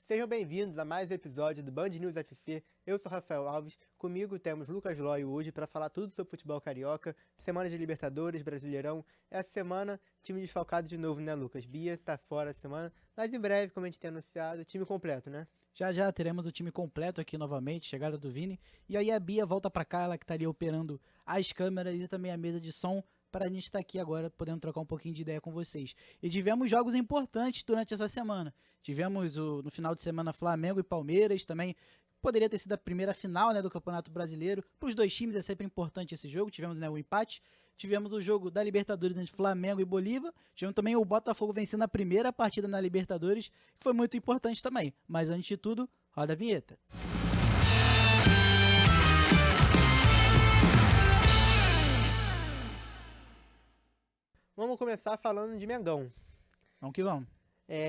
Sejam bem-vindos a mais um episódio do Band News FC. Eu sou Rafael Alves, comigo temos Lucas Lóio hoje para falar tudo sobre futebol carioca, semana de Libertadores, Brasileirão. Essa semana, time desfalcado de novo, né, Lucas? Bia tá fora essa semana, mas em breve, como a gente tem anunciado, time completo, né? Já já teremos o time completo aqui novamente, chegada do Vini. E aí a Bia volta pra cá, ela que estaria operando as câmeras e também a mesa de som, para a gente estar aqui agora podendo trocar um pouquinho de ideia com vocês. E tivemos jogos importantes durante essa semana. Tivemos no final de semana Flamengo e Palmeiras, também poderia ter sido a primeira final, né, do Campeonato Brasileiro. Para os dois times é sempre importante esse jogo, tivemos, né, o empate. Tivemos o jogo da Libertadores entre Flamengo e Bolívar. Tivemos também o Botafogo vencendo a primeira partida na Libertadores, que foi muito importante também. Mas antes de tudo, roda a vinheta. Vamos começar falando de Mengão. Vamos que vamos.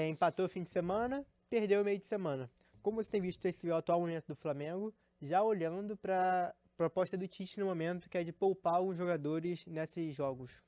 Empatou o fim de semana, perdeu o meio de semana. Como você tem visto esse atual momento do Flamengo, já olhando para a proposta do Tite no momento, que é de poupar alguns jogadores nesses jogos?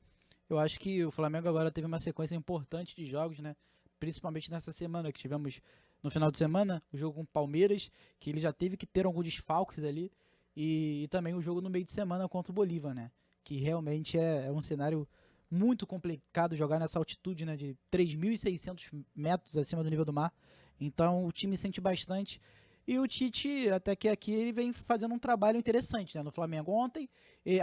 Eu acho que o Flamengo agora teve uma sequência importante de jogos, né? Principalmente nessa semana, que tivemos no final de semana o jogo com o Palmeiras, que ele já teve que ter alguns desfalques ali, e também o jogo no meio de semana contra o Bolívar, né? Que realmente é um cenário muito complicado jogar nessa altitude, né? De 3.600 metros acima do nível do mar. Então o time sente bastante. E o Tite, até que aqui, ele vem fazendo um trabalho interessante, né? No Flamengo ontem,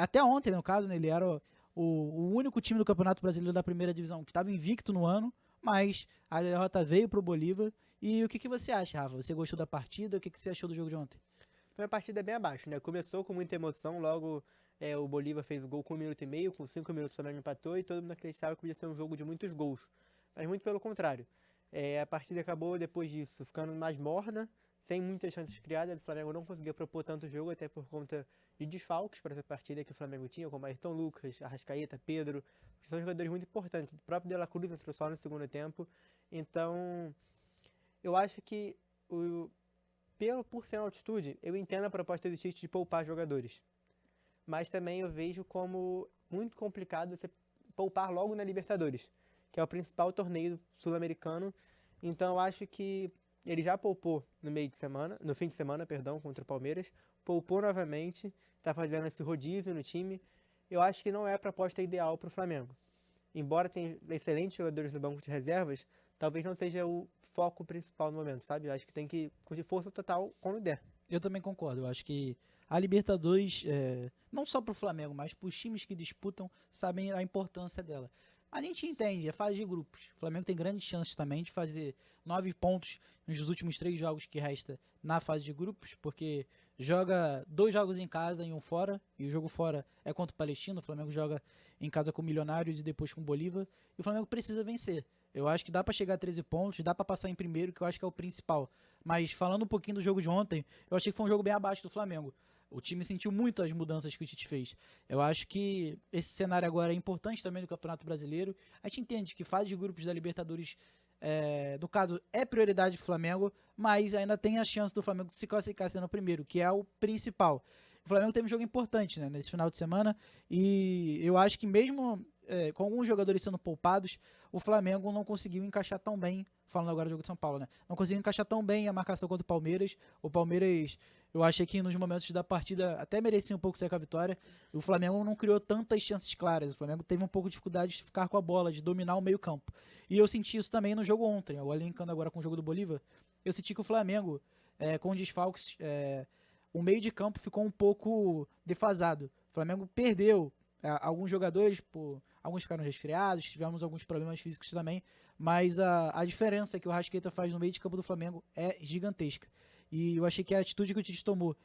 até ontem, no caso, né? Ele era o único time do Campeonato Brasileiro da primeira divisão que estava invicto no ano, mas a derrota veio pro Bolívar. E o que você acha, Rafa? Você gostou da partida? O que você achou do jogo de ontem? Foi uma partida bem abaixo, né? Começou com muita emoção, logo o Bolívar fez o gol com 1 minuto e meio, com 5 minutos o Flamengo empatou e todo mundo acreditava que podia ser um jogo de muitos gols. Mas muito pelo contrário. A partida acabou depois disso ficando mais morna, sem muitas chances criadas. O Flamengo não conseguia propor tanto jogo, até por conta de desfalques para essa partida que o Flamengo tinha, como Ayrton Lucas, Arrascaeta, Pedro, que são jogadores muito importantes. O próprio De La Cruz entrou só no segundo tempo. Então, eu acho que por ser na altitude, eu entendo a proposta do Tite de poupar jogadores. Mas também eu vejo como muito complicado você poupar logo na Libertadores, que é o principal torneio sul-americano. Então eu acho que ele já poupou no fim de semana, perdão, contra o Palmeiras, poupou novamente, está fazendo esse rodízio no time. Eu acho que não é a proposta ideal para o Flamengo. Embora tenha excelentes jogadores no banco de reservas, talvez não seja o foco principal no momento, sabe? Eu acho que tem que ir com força total quando der. Eu também concordo. Eu acho que a Libertadores, não só para o Flamengo, mas para os times que disputam, sabem a importância dela. A gente entende, é fase de grupos. O Flamengo tem grandes chances também de fazer 9 pontos nos últimos 3 jogos que resta na fase de grupos, porque joga 2 jogos em casa e um fora, e o jogo fora é contra o Palestino. O Flamengo joga em casa com o Milionários e depois com o Bolívar, e o Flamengo precisa vencer. Eu acho que dá para chegar a 13 pontos, dá para passar em primeiro, que eu acho que é o principal. Mas falando um pouquinho do jogo de ontem, eu achei que foi um jogo bem abaixo do Flamengo. O time sentiu muito as mudanças que o Tite fez. Eu acho que esse cenário agora é importante também no Campeonato Brasileiro. A gente entende que fase de grupos da Libertadores, no caso, é prioridade para o Flamengo, mas ainda tem a chance do Flamengo se classificar sendo o primeiro, que é o principal. O Flamengo teve um jogo importante, né, nesse final de semana, e eu acho que mesmo com alguns jogadores sendo poupados, o Flamengo não conseguiu encaixar tão bem, falando agora do jogo de São Paulo, né? Não conseguiu encaixar tão bem a marcação contra o Palmeiras. O Palmeiras, eu achei que nos momentos da partida até merecia um pouco sair com a vitória. O Flamengo não criou tantas chances claras. O Flamengo teve um pouco de dificuldade de ficar com a bola, de dominar o meio-campo. E eu senti isso também no jogo ontem. Eu linkando agora com o jogo do Bolívar, eu senti que o Flamengo, com desfalques, o meio de campo ficou um pouco defasado. O Flamengo perdeu alguns jogadores, alguns ficaram resfriados, tivemos alguns problemas físicos também, mas a diferença que o Arrascaeta faz no meio de campo do Flamengo é gigantesca. E eu achei que a atitude que o Tite tomou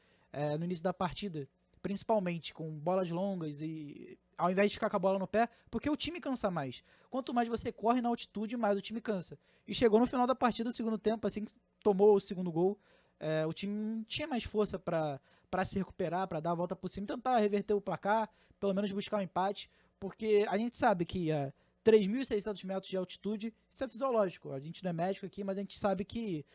no início da partida, principalmente com bolas longas e ao invés de ficar com a bola no pé, porque o time cansa mais. Quanto mais você corre na altitude, mais o time cansa. E chegou no final da partida, o segundo tempo, assim que tomou o segundo gol, o time não tinha mais força para se recuperar, para dar a volta por cima, tentar reverter o placar, pelo menos buscar um empate, porque a gente sabe que a 3.600 metros de altitude, isso é fisiológico. A gente não é médico aqui, mas a gente sabe que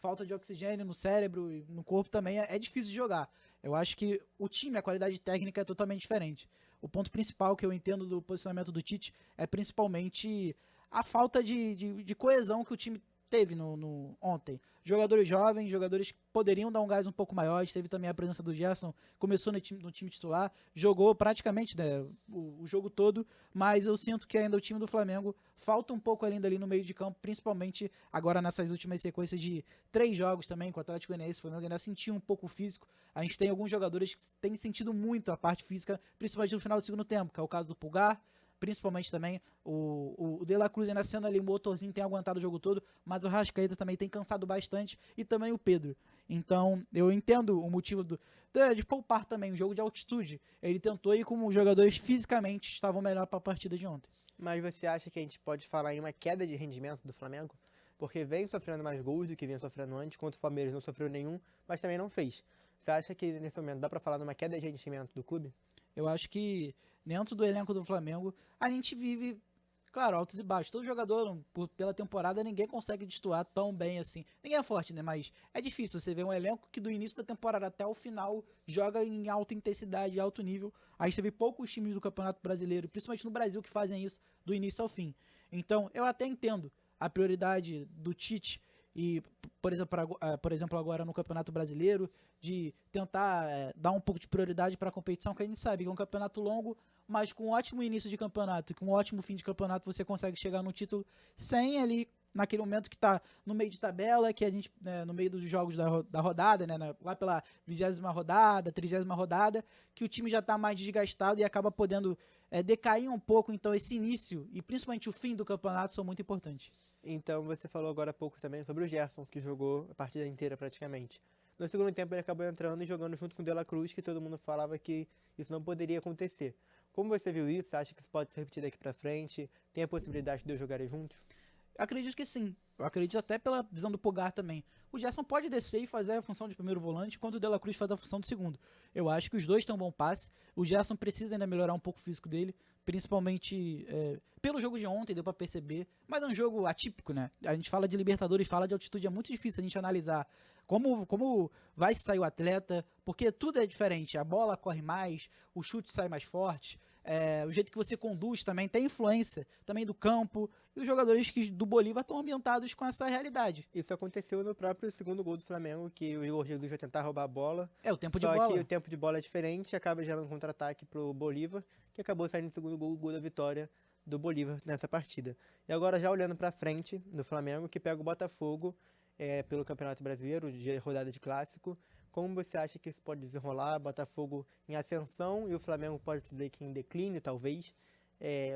falta de oxigênio no cérebro e no corpo também é difícil de jogar. Eu acho que o time, a qualidade técnica é totalmente diferente. O ponto principal que eu entendo do posicionamento do Tite é principalmente a falta de coesão que o time teve ontem jogadores jovens, jogadores que poderiam dar um gás um pouco maior. Teve também a presença do Gerson, começou no time titular, jogou praticamente, né, o jogo todo, mas eu sinto que ainda o time do Flamengo falta um pouco ainda ali no meio de campo, principalmente agora nessas últimas sequências de 3 jogos também, com o Atlético Goianiense. O Flamengo ainda sentiu um pouco o físico. A gente tem alguns jogadores que têm sentido muito a parte física, principalmente no final do segundo tempo, que é o caso do Pulgar, principalmente também o De La Cruz ainda sendo ali o motorzinho, tem aguentado o jogo todo, mas o Rascaeta também tem cansado bastante, e também o Pedro. Então eu entendo o motivo de poupar também o jogo de altitude. Ele tentou ir com os jogadores fisicamente estavam melhor para a partida de ontem. Mas você acha que a gente pode falar em uma queda de rendimento do Flamengo? Porque vem sofrendo mais gols do que vinha sofrendo antes, contra o Palmeiras não sofreu nenhum, mas também não fez. Você acha que nesse momento dá pra falar numa queda de rendimento do clube? Eu acho que dentro do elenco do Flamengo, a gente vive, claro, altos e baixos. Todo jogador, pela temporada, ninguém consegue destoar tão bem assim. Ninguém é forte, né? Mas é difícil você ver um elenco que do início da temporada até o final joga em alta intensidade, alto nível. Aí você vê poucos times do Campeonato Brasileiro, principalmente no Brasil, que fazem isso do início ao fim. Então, eu até entendo a prioridade do Tite e, por exemplo, agora no Campeonato Brasileiro, de tentar dar um pouco de prioridade para a competição, que a gente sabe que é um campeonato longo, mas com um ótimo início de campeonato e com um ótimo fim de campeonato, você consegue chegar no título sem ali, naquele momento que está no meio de tabela, que a gente, no meio dos jogos da rodada, né, lá pela 20ª rodada, 30ª rodada, que o time já está mais desgastado e acaba podendo decair um pouco. Então esse início e principalmente o fim do campeonato são muito importantes. Então você falou agora há pouco também sobre o Gerson, que jogou a partida inteira praticamente. No segundo tempo ele acabou entrando e jogando junto com o De La Cruz, que todo mundo falava que isso não poderia acontecer. Como você viu isso? Você acha que isso pode se repetir daqui pra frente? Tem a possibilidade de dois jogarem juntos? Acredito que sim. Eu acredito até pela visão do Pulgar também. O Gerson pode descer e fazer a função de primeiro volante, enquanto o De La Cruz faz a função de segundo. Eu acho que os dois têm um bom passe. O Gerson precisa ainda melhorar um pouco o físico dele, principalmente pelo jogo de ontem, deu pra perceber. Mas é um jogo atípico, né? A gente fala de Libertadores, fala de altitude, é muito difícil a gente analisar como vai sair o atleta, porque tudo é diferente. A bola corre mais, o chute sai mais forte. O jeito que você conduz também tem influência também do campo, e os jogadores do Bolívar estão ambientados com essa realidade. Isso aconteceu no próprio segundo gol do Flamengo, que o Igor Jesus vai tentar roubar a bola. O tempo de Só bola. que o tempo de bola é diferente, acaba gerando um contra-ataque pro Bolívar, que acabou saindo no segundo gol, o gol da vitória do Bolívar nessa partida. E agora já olhando pra frente do Flamengo, que pega o Botafogo pelo Campeonato Brasileiro, de rodada de clássico. Como você acha que isso pode desenrolar? Botafogo em ascensão e o Flamengo pode dizer que em declínio, talvez.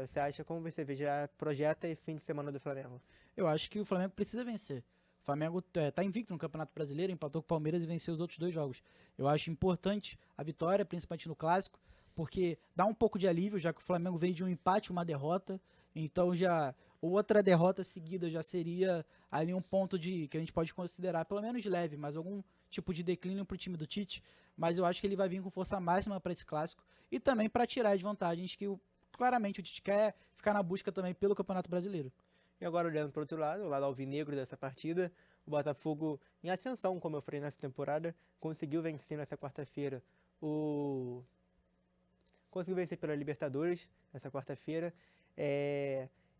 Você acha, como você vê, já projeta esse fim de semana do Flamengo? Eu acho que o Flamengo precisa vencer. O Flamengo tá invicto no Campeonato Brasileiro, empatou com o Palmeiras e venceu os outros 2 jogos. Eu acho importante a vitória, principalmente no Clássico, porque dá um pouco de alívio, já que o Flamengo veio de um empate e uma derrota. Então já outra derrota seguida já seria ali um ponto que a gente pode considerar pelo menos leve, mas algum tipo de declínio para o time do Tite. Mas eu acho que ele vai vir com força máxima para esse clássico e também para tirar as vantagens que claramente o Tite quer ficar na busca também pelo Campeonato Brasileiro. E agora olhando para o outro lado, o lado alvinegro dessa partida, o Botafogo em ascensão, como eu falei nessa temporada, conseguiu vencer nessa quarta-feira conseguiu vencer pela Libertadores nessa quarta-feira.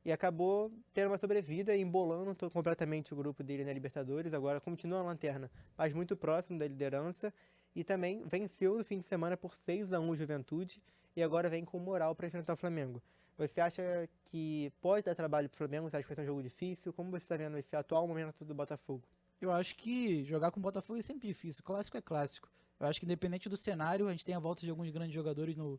E acabou tendo uma sobrevida e embolando completamente o grupo dele na Libertadores. Agora continua na lanterna, mas muito próximo da liderança. E também venceu no fim de semana por 6-1 o Juventude. E agora vem com moral para enfrentar o Flamengo. Você acha que pode dar trabalho para o Flamengo? Você acha que vai ser um jogo difícil? Como você está vendo esse atual momento do Botafogo? Eu acho que jogar com o Botafogo é sempre difícil. Clássico é clássico. Eu acho que independente do cenário, a gente tem a volta de alguns grandes jogadores no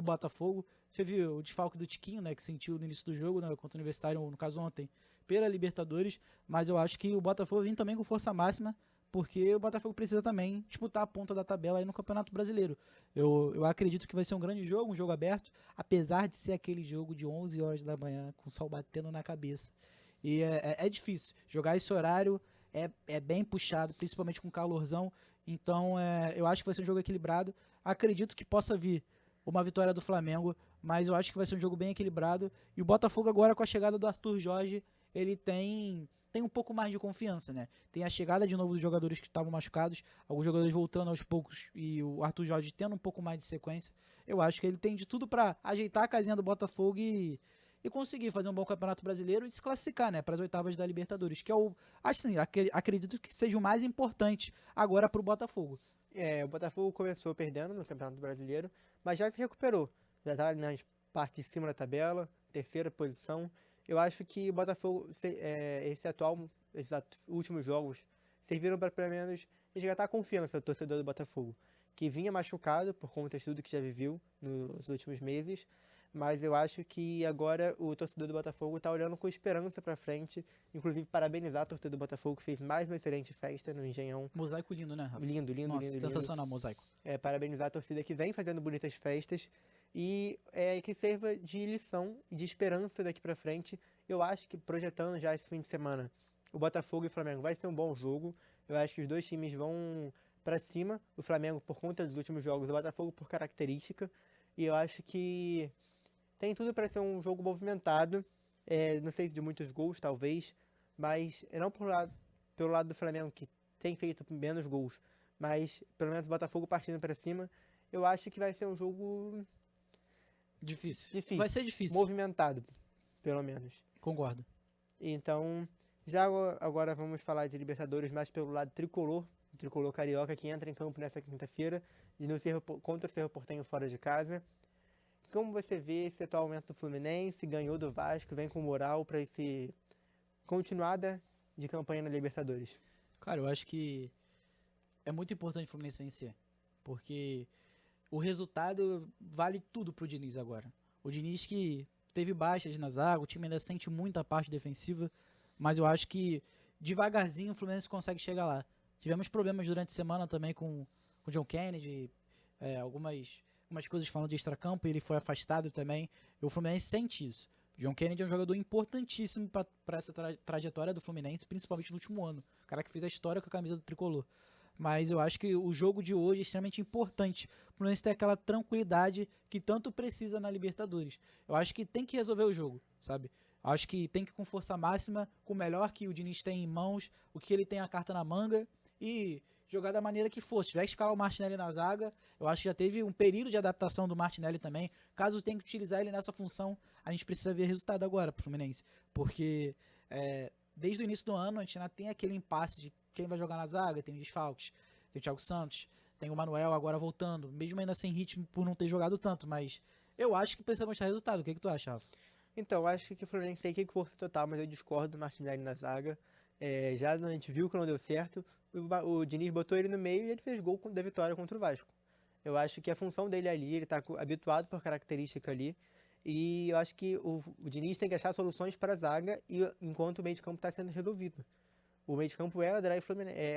Botafogo. Você viu o desfalque do Tiquinho, né, que sentiu no início do jogo, né, contra o Universitário, no caso ontem, pela Libertadores, mas eu acho que o Botafogo vem também com força máxima, porque o Botafogo precisa também disputar a ponta da tabela aí no Campeonato Brasileiro. Eu acredito que vai ser um grande jogo, um jogo aberto, apesar de ser aquele jogo de 11 horas da manhã, com o sol batendo na cabeça. E é difícil. Jogar esse horário é bem puxado, principalmente com calorzão. Então eu acho que vai ser um jogo equilibrado. Acredito que possa vir uma vitória do Flamengo, mas eu acho que vai ser um jogo bem equilibrado. E o Botafogo agora, com a chegada do Arthur Jorge, ele tem um pouco mais de confiança, né? Tem a chegada de novo dos jogadores que estavam machucados, alguns jogadores voltando aos poucos e o Arthur Jorge tendo um pouco mais de sequência. Eu acho que ele tem de tudo para ajeitar a casinha do Botafogo e e conseguir fazer um bom Campeonato Brasileiro e se classificar, né, para as oitavas da Libertadores, que é o, assim, acredito que seja o mais importante agora para o Botafogo. O Botafogo começou perdendo no Campeonato Brasileiro, mas já se recuperou. Já está ali nas partes de cima da tabela, terceira posição. Eu acho que o Botafogo, esses últimos jogos, serviram para pelo menos resgatar a confiança do torcedor do Botafogo, que vinha machucado por conta de tudo que já viveu nos últimos meses. Mas eu acho que agora o torcedor do Botafogo está olhando com esperança para frente. Inclusive, parabenizar a torcida do Botafogo, que fez mais uma excelente festa no Engenhão. Mosaico lindo, né, Rafa? Lindo, lindo, Nossa, lindo, sensacional, mosaico. parabenizar a torcida que vem fazendo bonitas festas e que sirva de lição e de esperança daqui pra frente. Eu acho que projetando já esse fim de semana, o Botafogo e o Flamengo vai ser um bom jogo. Eu acho que os dois times vão pra cima, o Flamengo por conta dos últimos jogos, o Botafogo por característica. E eu acho que tem tudo para ser um jogo movimentado. Não sei se de muitos gols, talvez, mas não pelo lado do Flamengo, que tem feito menos gols, mas pelo menos o Botafogo partindo para cima, eu acho que vai ser um jogo Difícil. difícil, Vai ser difícil. movimentado, pelo menos. Concordo. Então, já agora vamos falar de Libertadores mais pelo lado tricolor, o tricolor carioca, que entra em campo nessa quinta-feira, contra o Cerro Porteño fora de casa. Como você vê esse atual momento do Fluminense? Ganhou do Vasco, vem com moral para esse continuada de campanha na Libertadores. Cara, eu acho que é muito importante o Fluminense vencer, porque o resultado vale tudo pro Diniz agora. O Diniz que teve baixas na zaga, o time ainda sente muita parte defensiva, mas eu acho que devagarzinho o Fluminense consegue chegar lá. Tivemos problemas durante a semana também com o John Kennedy, algumas coisas falando de extracampo, ele foi afastado também, e o Fluminense sente isso. O John Kennedy é um jogador importantíssimo para essa trajetória do Fluminense, principalmente no último ano. O cara que fez a história com a camisa do tricolor. Mas eu acho que o jogo de hoje é extremamente importante. O Fluminense tem aquela tranquilidade que tanto precisa na Libertadores. Eu acho que tem que resolver o jogo, sabe? Eu acho que tem que ir com força máxima, com o melhor que o Diniz tem em mãos, o que ele tem a carta na manga e jogar da maneira que for. Se tiver escalar o Martinelli na zaga, eu acho que já teve um período de adaptação do Martinelli também. Caso tenha que utilizar ele nessa função, a gente precisa ver resultado agora pro Fluminense. Porque desde o início do ano a gente ainda tem aquele impasse de quem vai jogar na zaga, tem o desfalques, tem o Thiago Santos, tem o Manuel agora voltando, mesmo ainda sem ritmo por não ter jogado tanto, mas eu acho que precisa mostrar resultado. O que tu acha, Rafa? Então, eu acho que o Fluminense tem que ir com força total, mas eu discordo do Martinelli na zaga. Já a gente viu que não deu certo, o Diniz botou ele no meio e ele fez gol da vitória contra o Vasco. Eu acho que a função dele ali, ele está habituado por característica ali, e eu acho que o Diniz tem que achar soluções para a zaga enquanto o meio de campo está sendo resolvido. O meio de campo é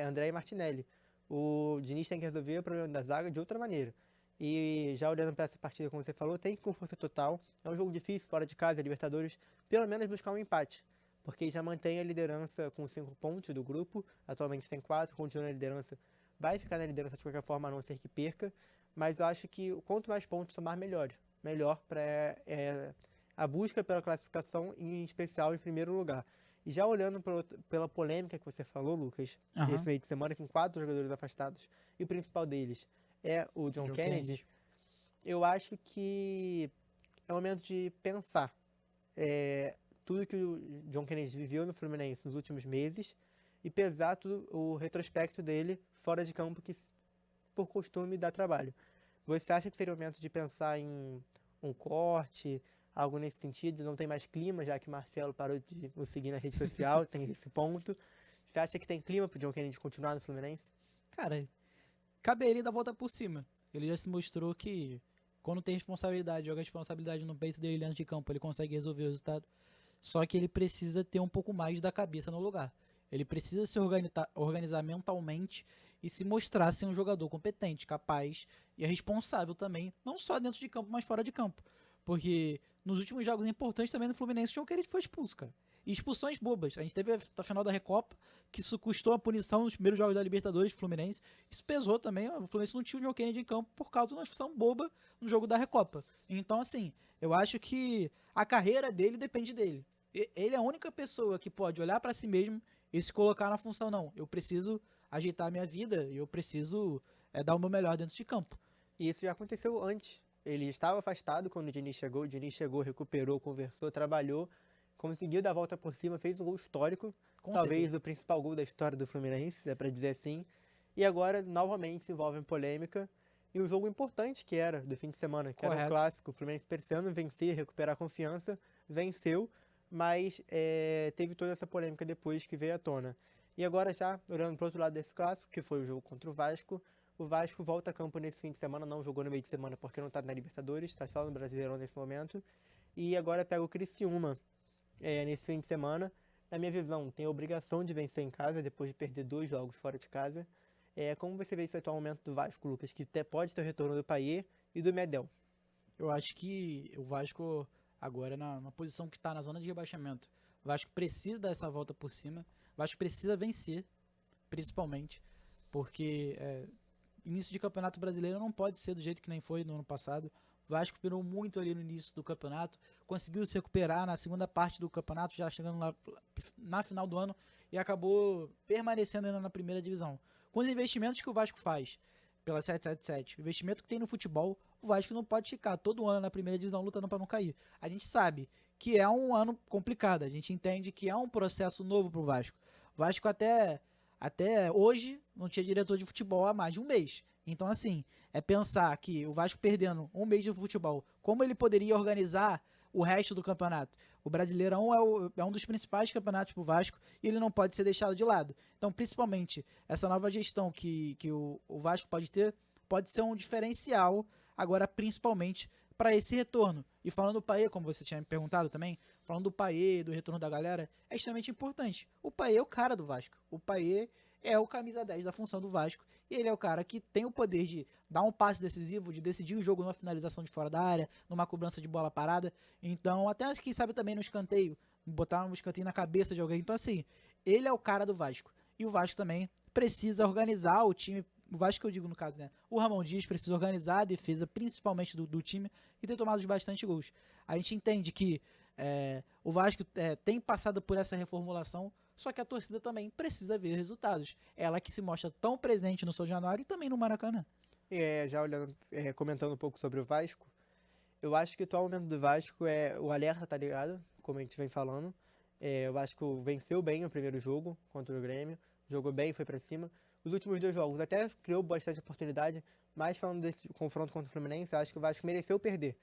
André e Martinelli. O Diniz tem que resolver o problema da zaga de outra maneira. E já olhando para essa partida, como você falou, tem que ir com força total. É um jogo difícil, fora de casa, Libertadores, pelo menos buscar um empate. Porque já mantém a liderança com 5 pontos do grupo, atualmente tem 4, continua na liderança, vai ficar na liderança de qualquer forma, a não ser que perca. Mas eu acho que quanto mais pontos somar, melhor para a busca pela classificação, em especial em primeiro lugar. E já olhando pela polêmica que você falou, Lucas, esse meio de semana com 4 jogadores afastados, e o principal deles é o John Kennedy, eu acho que é o momento de pensar tudo que o John Kennedy viveu no Fluminense nos últimos meses e pesar tudo o retrospecto dele fora de campo, que por costume dá trabalho. Você acha que seria o momento de pensar em um corte, algo nesse sentido? Não tem mais clima, já que o Marcelo parou de o seguir na rede social, tem esse ponto. Você acha que tem clima pro John Kennedy continuar no Fluminense? Cara, cabe ele dar a volta por cima. Ele já se mostrou que quando tem responsabilidade, joga a responsabilidade no peito dele dentro de campo, ele consegue resolver o resultado. Só que ele precisa ter um pouco mais da cabeça no lugar. Ele precisa se organizar mentalmente e se mostrar ser um jogador competente, capaz e responsável também, não só dentro de campo, mas fora de campo. Porque nos últimos jogos importantes também no Fluminense, o John Kennedy foi expulso, cara. E expulsões bobas. A gente teve a final da Recopa, que isso custou a punição nos primeiros jogos da Libertadores do Fluminense. Isso pesou também. O Fluminense não tinha o John Kennedy em campo por causa de uma expulsão boba no jogo da Recopa. Então, assim, eu acho que a carreira dele depende dele. Ele é a única pessoa que pode olhar pra si mesmo e se colocar na função, não, eu preciso ajeitar a minha vida e eu preciso dar o meu melhor dentro de campo. E isso já aconteceu antes Ele estava afastado quando o Diniz chegou, recuperou, conversou, trabalhou, conseguiu dar a volta por cima, fez um gol histórico, Com talvez certeza. o principal gol da história do Fluminense, é para dizer assim. E agora, novamente, se envolve em polêmica. E um jogo importante que era do fim de semana, que era o Correto. clássico, o Fluminense precisando vencer, recuperar a confiança, venceu, mas teve toda essa polêmica depois que veio à tona. E agora já, olhando para o outro lado desse clássico, que foi o jogo contra o Vasco volta a campo nesse fim de semana, não jogou no meio de semana porque não está na Libertadores, está só no Brasileirão nesse momento. E agora pega o Criciúma nesse fim de semana. Na minha visão, tem a obrigação de vencer em casa, depois de perder 2 jogos fora de casa. Como você vê esse atual momento do Vasco, Lucas, que pode ter o retorno do Payet e do Medel? Eu acho que o Vasco, agora na posição que está na zona de rebaixamento, o Vasco precisa dar essa volta por cima, o Vasco precisa vencer, principalmente, porque início de campeonato brasileiro não pode ser do jeito que nem foi no ano passado. O Vasco pirou muito ali no início do campeonato, conseguiu se recuperar na segunda parte do campeonato, já chegando lá na final do ano, e acabou permanecendo ainda na primeira divisão. Com os investimentos que o Vasco faz pela 777, o investimento que tem no futebol, o Vasco não pode ficar todo ano na primeira divisão lutando para não cair. A gente sabe que é um ano complicado, a gente entende que é um processo novo para o Vasco. O Vasco até hoje não tinha diretor de futebol há mais de um mês. Então, assim, é pensar que o Vasco perdendo um mês de futebol, como ele poderia organizar o resto do campeonato? O Brasileirão é um dos principais campeonatos para o Vasco e ele não pode ser deixado de lado. Então, principalmente, essa nova gestão que o Vasco pode ter, pode ser um diferencial, agora principalmente para esse retorno. E falando do Payet, como você tinha me perguntado também, falando do Payet, do retorno da galera, é extremamente importante. O Payet é o cara do Vasco. O Payet é o camisa 10 da função do Vasco. E ele é o cara que tem o poder de dar um passe decisivo, de decidir o jogo numa finalização de fora da área, numa cobrança de bola parada. Então, até quem sabe também no escanteio, botar um escanteio na cabeça de alguém. Então, assim, ele é o cara do Vasco. E o Vasco também precisa organizar o time. O Vasco que eu digo no caso, né? O Ramon Dias precisa organizar a defesa, principalmente do time, e ter tomado bastante gols. A gente entende que o Vasco tem passado por essa reformulação, só que a torcida também precisa ver resultados. Ela que se mostra tão presente no São Januário e também no Maracanã. Já olhando, comentando um pouco sobre o Vasco, eu acho que o atual momento do Vasco o alerta, tá ligado? Como a gente vem falando. O Vasco venceu bem o primeiro jogo contra o Grêmio, jogou bem, foi pra cima. Os últimos 2 jogos até criou bastante oportunidade, mas falando desse confronto contra o Fluminense, eu acho que o Vasco mereceu perder.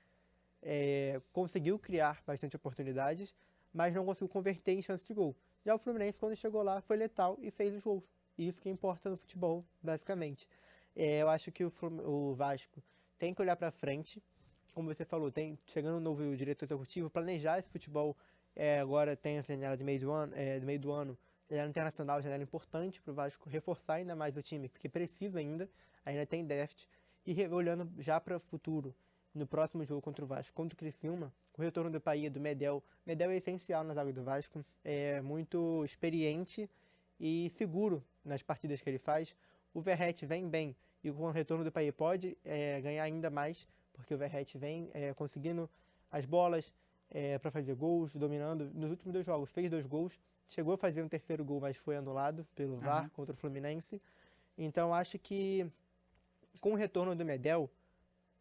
Conseguiu criar bastante oportunidades, mas não conseguiu converter em chance de gol. Já o Fluminense, quando chegou lá, foi letal e fez os gols. Isso que importa no futebol, basicamente. Eu acho que o Vasco tem que olhar para frente, como você falou, chegando um novo diretor executivo, planejar esse futebol. Agora tem a janela de meio do ano, janela internacional, janela importante para o Vasco reforçar ainda mais o time, porque precisa ainda tem déficit. E olhando já para o futuro, no próximo jogo contra o Vasco, contra o Criciúma, o retorno do Payet, do Medel. Medel é essencial nas águas do Vasco, é muito experiente e seguro nas partidas que ele faz. O Verratti vem bem e com o retorno do Payet pode ganhar ainda mais, porque o Verratti vem conseguindo as bolas para fazer gols, dominando. Nos últimos 2 jogos fez 2 gols, chegou a fazer um terceiro gol, mas foi anulado pelo VAR contra o Fluminense. Então acho que com o retorno do Medel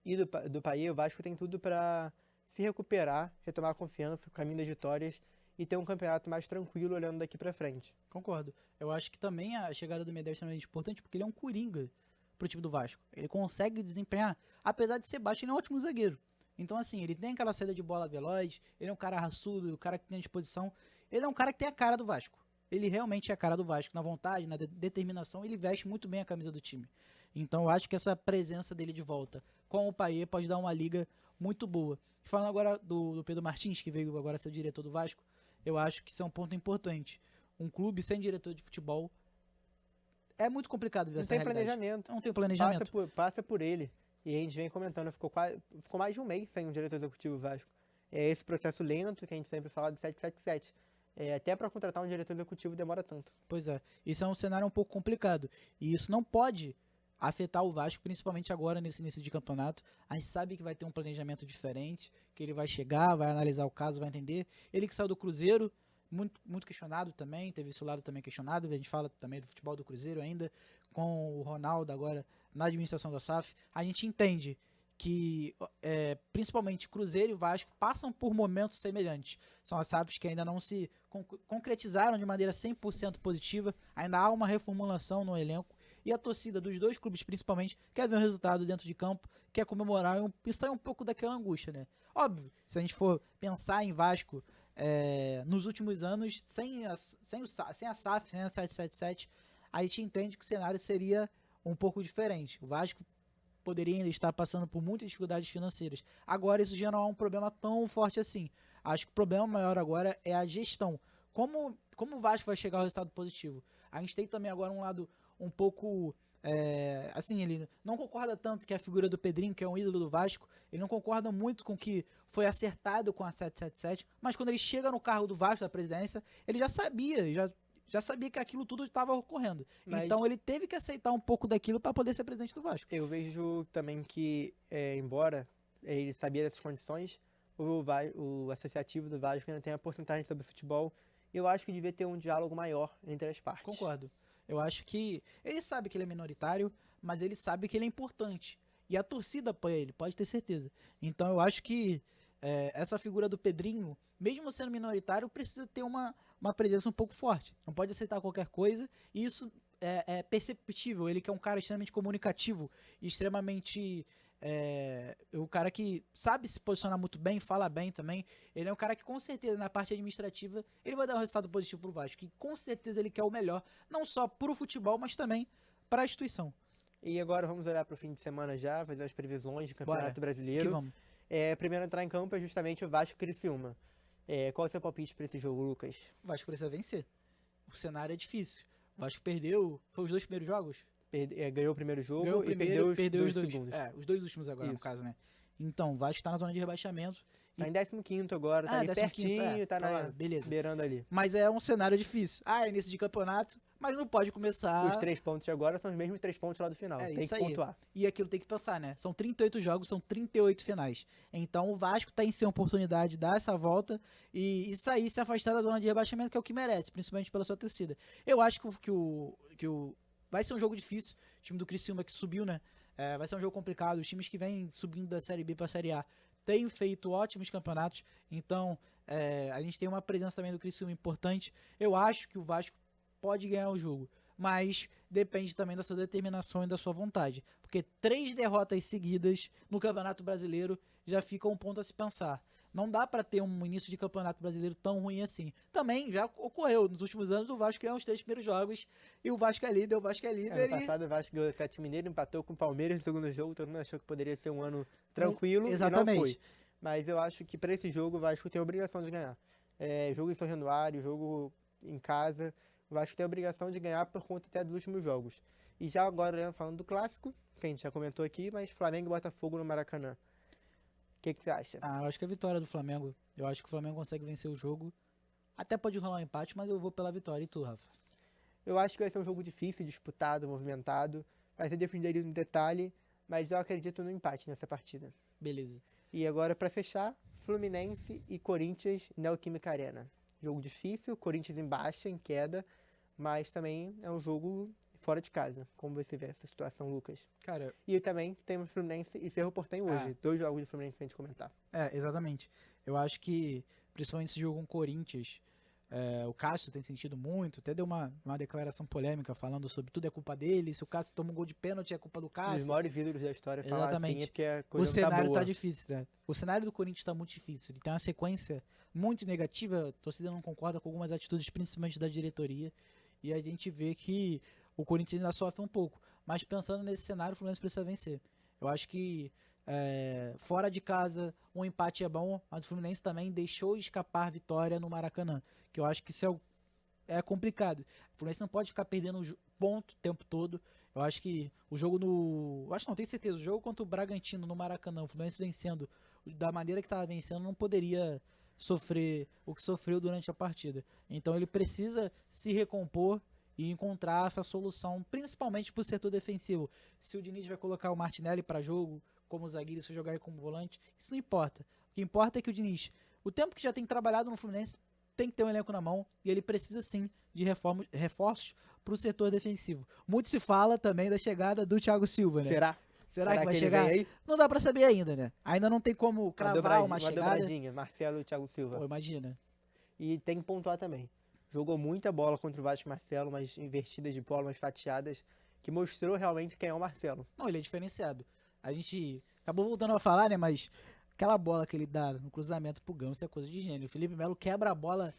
e do Payet, o Vasco tem tudo para se recuperar, retomar a confiança, o caminho das vitórias e ter um campeonato mais tranquilo olhando daqui para frente. Concordo. Eu acho que também a chegada do Medel é extremamente importante porque ele é um coringa pro time do Vasco. Ele consegue desempenhar, apesar de ser baixo, ele é um ótimo zagueiro. Então, assim, ele tem aquela saída de bola veloz, ele é um cara raçudo, um cara que tem disposição. Ele é um cara que tem a cara do Vasco. Ele realmente é a cara do Vasco, na vontade, na determinação, ele veste muito bem a camisa do time. Então, eu acho que essa presença dele de volta com o Payet pode dar uma liga muito boa. Falando agora do Pedro Martins, que veio agora ser o diretor do Vasco, eu acho que isso é um ponto importante. Um clube sem diretor de futebol é muito complicado ver essa realidade. Planejamento. Não tem planejamento. Passa por ele. E a gente vem comentando, ficou mais de um mês sem um diretor executivo Vasco. É esse processo lento que a gente sempre fala do 777. Até para contratar um diretor executivo demora tanto. Pois é, isso é um cenário um pouco complicado. E isso não pode afetar o Vasco, principalmente agora nesse início de campeonato. A gente sabe que vai ter um planejamento diferente, que ele vai chegar, vai analisar o caso, vai entender. Ele que saiu do Cruzeiro, muito questionado também, teve esse lado também questionado, a gente fala também do futebol do Cruzeiro ainda, com o Ronaldo agora na administração da SAF. A gente entende que principalmente Cruzeiro e Vasco passam por momentos semelhantes. São as SAFs que ainda não se concretizaram de maneira 100% positiva, ainda há uma reformulação no elenco, e a torcida dos dois clubes principalmente quer ver um resultado dentro de campo, quer comemorar e sair um pouco daquela angústia, né? Óbvio, se a gente for pensar em Vasco nos últimos anos, sem a SAF, sem a 777, a gente entende que o cenário seria um pouco diferente. O Vasco poderia ainda estar passando por muitas dificuldades financeiras. Agora isso já não é um problema tão forte assim. Acho que o problema maior agora é a gestão. Como o Vasco vai chegar ao resultado positivo? A gente tem também agora um lado um pouco... assim, ele não concorda tanto que a figura do Pedrinho, que é um ídolo do Vasco, ele não concorda muito com o que foi acertado com a 777, mas quando ele chega no cargo do Vasco, da presidência, ele já sabia que aquilo tudo estava ocorrendo. Mas então ele teve que aceitar um pouco daquilo para poder ser presidente do Vasco. Eu vejo também que, embora ele sabia dessas condições, o associativo do Vasco ainda tem a porcentagem sobre futebol, e eu acho que devia ter um diálogo maior entre as partes. Concordo. Eu acho que ele sabe que ele é minoritário, mas ele sabe que ele é importante. E a torcida apoia ele, pode ter certeza. Então eu acho que essa figura do Pedrinho, mesmo sendo minoritário, precisa ter uma presença um pouco forte. Não pode aceitar qualquer coisa, e isso é perceptível. Ele que é um cara extremamente comunicativo, extremamente... o cara que sabe se posicionar muito bem, fala bem também. Ele é um cara que com certeza na parte administrativa ele vai dar um resultado positivo pro Vasco, e com certeza ele quer o melhor, não só pro futebol, mas também para a instituição. E agora vamos olhar pro fim de semana já, fazer as previsões do Campeonato Bora, Brasileiro. que vamos. Primeiro a entrar em campo é justamente o Vasco e Criciúma. Qual é o seu palpite para esse jogo, Lucas? O Vasco precisa vencer. O cenário é difícil. O Vasco perdeu, foi os 2 primeiros jogos? Ganhou o primeiro jogo Ganhou o primeiro, e perdeu os dois segundos. segundos. Os 2 últimos agora, Isso. no caso, né? Então, o Vasco tá na zona de rebaixamento. Tá em 15º agora, tá ali 15º, pertinho, tá beleza. beirando ali. Mas é um cenário difícil. É início de campeonato, mas não pode começar... Os 3 pontos de agora são os mesmos 3 pontos lá do final. Tem isso que aí. pontuar. E aquilo tem que pensar, né? São 38 jogos, são 38 finais. Então o Vasco tá em si uma oportunidade de dar essa volta e sair, se afastar da zona de rebaixamento, que é o que merece, principalmente pela sua torcida. Eu acho que vai ser um jogo difícil. O time do Criciúma que subiu, né? Vai ser um jogo complicado. Os times que vêm subindo da Série B pra Série A têm feito ótimos campeonatos. Então, a gente tem uma presença também do Criciúma importante. Eu acho que o Vasco pode ganhar o jogo, mas depende também da sua determinação e da sua vontade. Porque 3 derrotas seguidas no Campeonato Brasileiro já fica um ponto a se pensar. Não dá pra ter um início de Campeonato Brasileiro tão ruim assim. Também já ocorreu nos últimos anos, o Vasco ganhou os 3 primeiros jogos e o Vasco é líder, Ano passado o Vasco ganhou o Atlético Mineiro, empatou com o Palmeiras no segundo jogo, todo mundo achou que poderia ser um ano tranquilo. Exatamente. E não foi. Mas eu acho que pra esse jogo o Vasco tem a obrigação de ganhar. Jogo em São Januário, jogo em casa, o Vasco tem a obrigação de ganhar por conta até dos últimos jogos. E já agora, falando do clássico, que a gente já comentou aqui, mas Flamengo e Botafogo no Maracanã. O que você acha? Eu acho que é a vitória do Flamengo. Eu acho que o Flamengo consegue vencer o jogo. Até pode rolar um empate, mas eu vou pela vitória. E tu, Rafa? Eu acho que vai ser um jogo difícil, disputado, movimentado. Vai ser definido no detalhe, mas eu acredito no empate nessa partida. Beleza. E agora, pra fechar, Fluminense e Corinthians, Neoquímica Arena. Jogo difícil, Corinthians em baixa, em queda, mas também é um jogo fora de casa. Como você vê essa situação, Lucas? Cara, E também temos Fluminense e Cerro Porteño hoje. 2 jogos de Fluminense pra gente comentar. exatamente. Eu acho que, principalmente esse jogo com o Corinthians, o Cássio tem sentido muito, até deu uma declaração polêmica falando sobre tudo é culpa dele, se o Cássio toma um gol de pênalti é culpa do Os Cássio. maiores ídolos da história falar assim Exatamente. é porque a O coisa não cenário tá boa. tá difícil, né? O cenário do Corinthians tá muito difícil. Ele tem uma sequência muito negativa, a torcida não concorda com algumas atitudes, principalmente da diretoria, e a gente vê que o Corinthians ainda sofre um pouco. Mas pensando nesse cenário, o Fluminense precisa vencer. Eu acho que fora de casa, um empate é bom, mas o Fluminense também deixou escapar a vitória no Maracanã, que eu acho que isso é complicado. O Fluminense não pode ficar perdendo ponto o tempo todo. Eu acho que o jogo não tenho certeza. O jogo contra o Bragantino no Maracanã, o Fluminense vencendo da maneira que estava vencendo, não poderia sofrer o que sofreu durante a partida. Então ele precisa se recompor e encontrar essa solução, principalmente para o setor defensivo. Se o Diniz vai colocar o Martinelli para jogo como zagueiro, se jogar ele como volante, isso não importa. O que importa é que o Diniz, o tempo que já tem trabalhado no Fluminense, tem que ter um elenco na mão e ele precisa sim de reforços para o setor defensivo. Muito se fala também da chegada do Thiago Silva, né? Será? Será que vai ele chegar? vem aí? Não dá pra saber ainda, né? Ainda não tem como Uma cravar uma uma chegada. dobradinha, Marcelo e Thiago Silva. Pô, imagina. E tem que pontuar também. Jogou muita bola contra o Vasco Marcelo, umas invertidas de bola, umas fatiadas, que mostrou realmente quem é o Marcelo. Não, ele é diferenciado. A gente acabou voltando a falar, né? Mas aquela bola que ele dá no cruzamento pro Ganso é coisa de gênio. O Felipe Melo quebra a bola,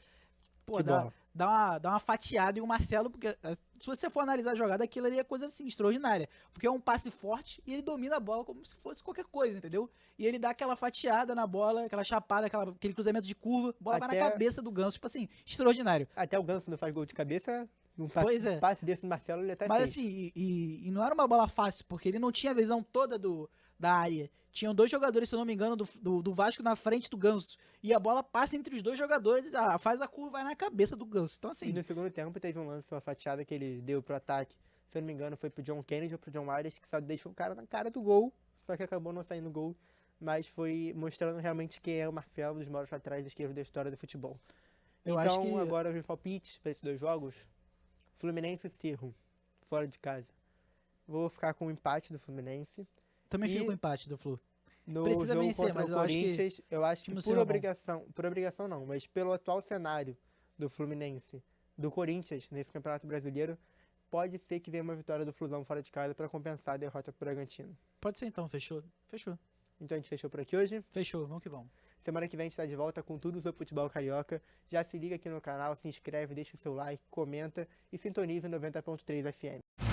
pô, Que bola. dá uma fatiada e o Marcelo, porque se você for analisar a jogada, aquilo ali é coisa assim, extraordinária. Porque é um passe forte e ele domina a bola como se fosse qualquer coisa, entendeu? E ele dá aquela fatiada na bola, aquela chapada, aquele cruzamento de curva, bola vai na Até- cabeça do Ganso, tipo assim, extraordinário. Até o Ganso não faz gol de cabeça, um Pois é. passe desse do Marcelo ele até Mas fez. assim, e não era uma bola fácil, porque ele não tinha a visão toda da área. Tinham dois jogadores, se eu não me engano, do Vasco na frente do Ganso. E a bola passa entre os dois jogadores, faz a curva vai na cabeça do Ganso. Então, E assim, no segundo tempo teve um lance, uma fatiada que ele deu pro ataque. Se eu não me engano, foi pro John Kennedy ou pro John Arias, que só deixou o cara na cara do gol, só que acabou não saindo gol. Mas foi mostrando realmente quem é o Marcelo, dos maiores laterais esquerdos da história do futebol. eu Então, acho que. agora os meus palpites para esses dois jogos: Fluminense e Cerro, fora de casa. Vou ficar com o empate do Fluminense. Também E fica com o empate do Flu. no Precisa jogo vencer, contra mas o eu acho que Corinthians, eu acho que time do por Cerro é bom. obrigação não, mas pelo atual cenário do Fluminense, do Corinthians nesse Campeonato Brasileiro, pode ser que venha uma vitória do Flusão fora de casa para compensar a derrota pro Bragantino. Pode ser então, fechou. Fechou. Então a gente fechou por aqui hoje. Fechou, vamos que vamos. Semana que vem a gente está de volta com tudo sobre futebol carioca. Já se liga aqui no canal, se inscreve, deixa o seu like, comenta e sintoniza 90.3 FM.